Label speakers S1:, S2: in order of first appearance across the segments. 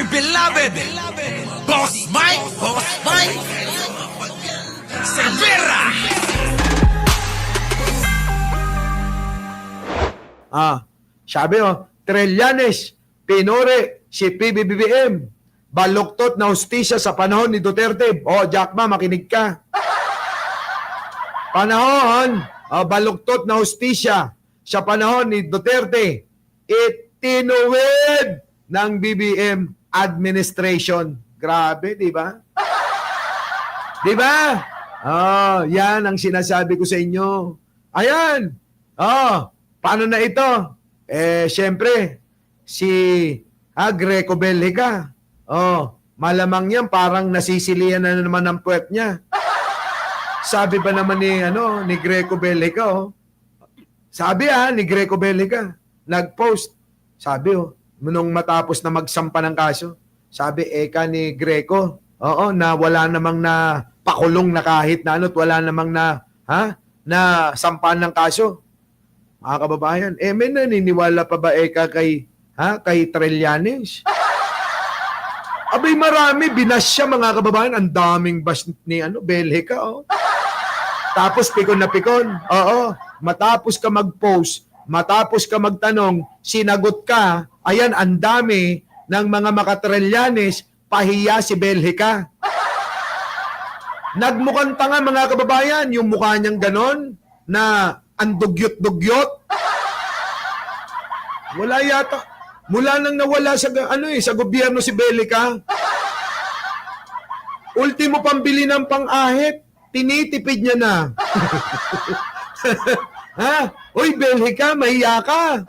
S1: dear beloved, Boss Mike, Cervera.
S2: Sabi Trillanes, pinuri si PBBM, baluktot na hustisya sa panahon ni Duterte. Jack Ma, makinig ka. Panahon, baluktot na hustisya sa panahon ni Duterte, itinuwid ng BBM administration. Grabe, di ba? Di ba? Yan ang sinasabi ko sa inyo. Ayan. Paano na ito? Siyempre, si Greco Bellica. Malamang yan, parang nasisilian na naman ang puwet niya. Sabi ba naman ni Greco Bellica, sabi ni Greco Bellica, nag-post. Sabi, nung matapos na magsampa ng kaso, sabi, ni Greco, na wala namang na pakulong na kahit na wala namang na sampahan ng kaso. Mga kababayan, may naniniwala pa ba kay Trillanes? Abay, marami, binas siya mga kababayan. Ang daming bash ni Bellica, Tapos pikon na pikon. Matapos ka mag-post, matapos ka magtanong, sinagot ka, ayan, ang dami ng mga makatrillanes, pahiya si Bellica. Nagmukhang tanga mga kababayan, yung mukha niyang ganon, na ang dugyot-dugyot. Wala yata. Mula nang nawala sa sa gobyerno si Bellica. Ultimo pambili ng pang-ahit, tinitipid niya na. Uy, Bellica, mahiya ka.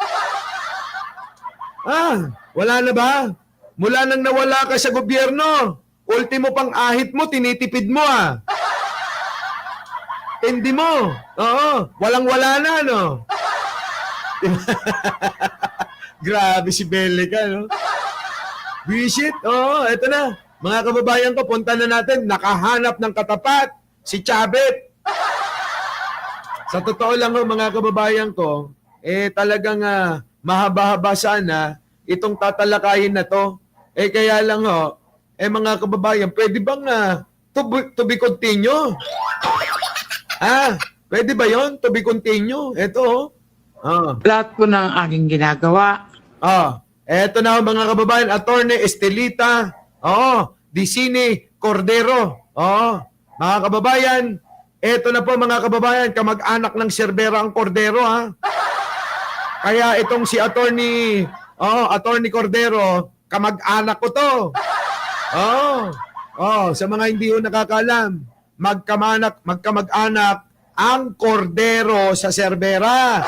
S2: Wala na ba? Mula nang nawala ka sa gobyerno, ultimo pang-ahit mo, tinitipid mo Hindi mo. Walang-wala na, Grabe si Bellica, Visit, eto na. Mga kababayan ko, punta na natin. Nakahanap ng katapat, si Chavit. Sa totoo lang mga kababayan ko, talagang mahaba-haba sana itong tatalakayin na to. Kaya lang mga kababayan, pwede bang to be continue? Pwede ba yon? To be continue? Ito,
S3: Lahat po ng aking ginagawa.
S2: Eto na mga kababayan, Attorney Estelita, Dicini Cordero. Mga kababayan, eto na po mga kababayan, kamag-anak ng Cervera ang Cordero, Kaya itong si Attorney Cordero, kamag-anak ko to. Sa mga hindi ho nakakalam, magkamag-anak ang Cordero sa Cervera.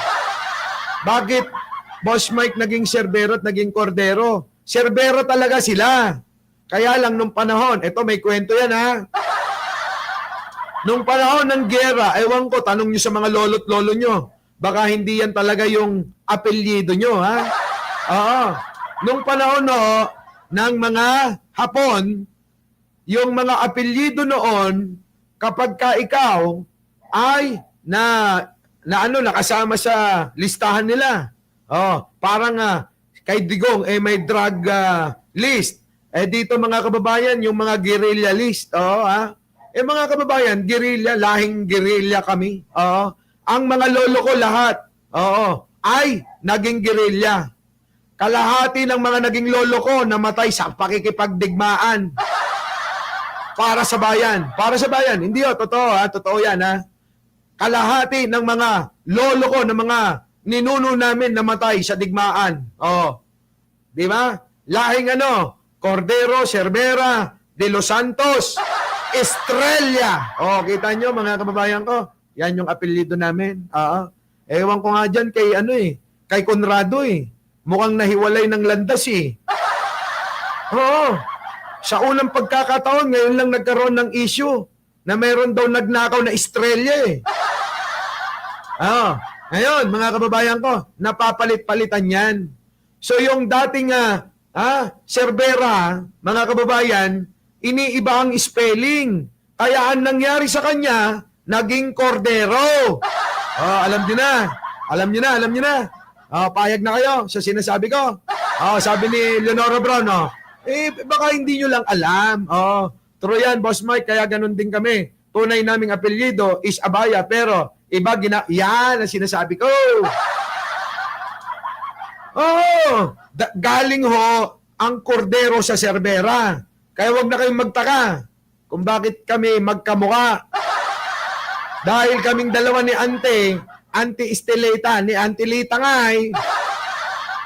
S2: Bakit Boss Mike naging Cervera at naging Cordero? Cervera talaga sila. Kaya lang nung panahon, eto may kwento yan Nung panahon ng giyera, ewan ko, tanong nyo sa mga lolo't lolo nyo, baka hindi yan talaga yung apelyido nyo, Nung panahon ng mga Hapon, yung mga apelyido noon, kapag ka ikaw ay nakasama sa listahan nila. Parang kay Digong may drug list. Dito mga kababayan, yung mga guerrilla list. Mga kababayan, guerrilla, lahing guerrilla kami. Ang mga lolo ko lahat, ay naging guerrilla. Kalahati ng mga naging lolo ko namatay sa pakikipagdigmaan. Para sa bayan. Para sa bayan. Hindi totoo Totoo yan Kalahati ng mga lolo ko, ng mga ninuno namin namatay sa digmaan. Di ba? Lahing Cordero, Cervera, De Los Santos, Estrella. Kita nyo mga kababayan ko. Yan yung apelyido namin. Ewan ko nga dyan kay kay Conrado Mukhang nahiwalay ng landas Sa unang pagkakataon, ngayon lang nagkaroon ng issue na mayroon daw nagnakaw na Estrella Ngayon, mga kababayan ko, napapalit-palitan yan. So yung dating Cervera, mga kababayan, iniiba ang spelling. Kaya ang nangyari sa kanya, naging Cordero. Alam niyo na. Alam niyo na. Payag na kayo sa sinasabi ko. Sabi ni Leonora Brown, Baka hindi nyo lang alam. Oh, true yan, Boss Mike, kaya ganun din kami. Tunay naming apelyido is Abaya, pero iba yan ang sinasabi ko. Oh, galing ho ang kordero sa Cervera. Kaya wag na kayong magtaka kung bakit kami magkamuka. Dahil kaming dalawa ni Auntie Estelita, ni Auntie Lita nga eh.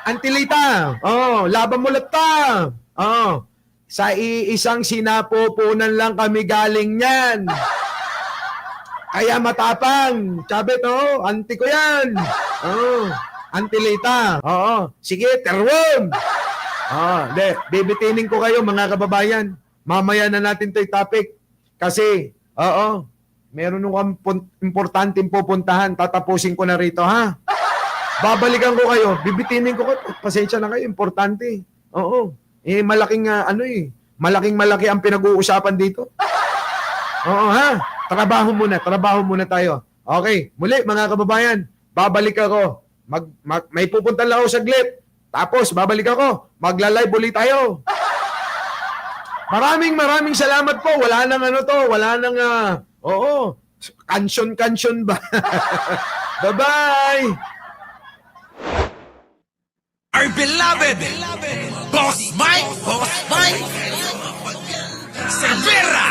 S2: Auntie Lita, oh, laban mo ta. Oh, sa iisang sinapupunan lang kami galing yan. Kaya matapang. Sabi to, auntie ko yan. Oh, Auntie Lita. Oo, sige, terwom. Bibitinin ko kayo mga kababayan. Mamaya na natin 'to topic. Kasi, meron nung importanteng pupuntahan. Tatapusin ko na rito, ha? Babalikan ko kayo. Bibitinin ko. Pasensya na kayo, importante. Oo. Malaking, malaking-malaki ang pinag-uusapan dito. Oo, ha? Trabaho muna tayo. Okay, muli mga kababayan, babalik ako. May pupunta lang ako saglit. Tapos, babalik ako. Magla-live ulit tayo. Maraming salamat po. Wala nang wala nang, kansyon ba? Bye-bye!
S1: Our beloved Boss Mike Cervera.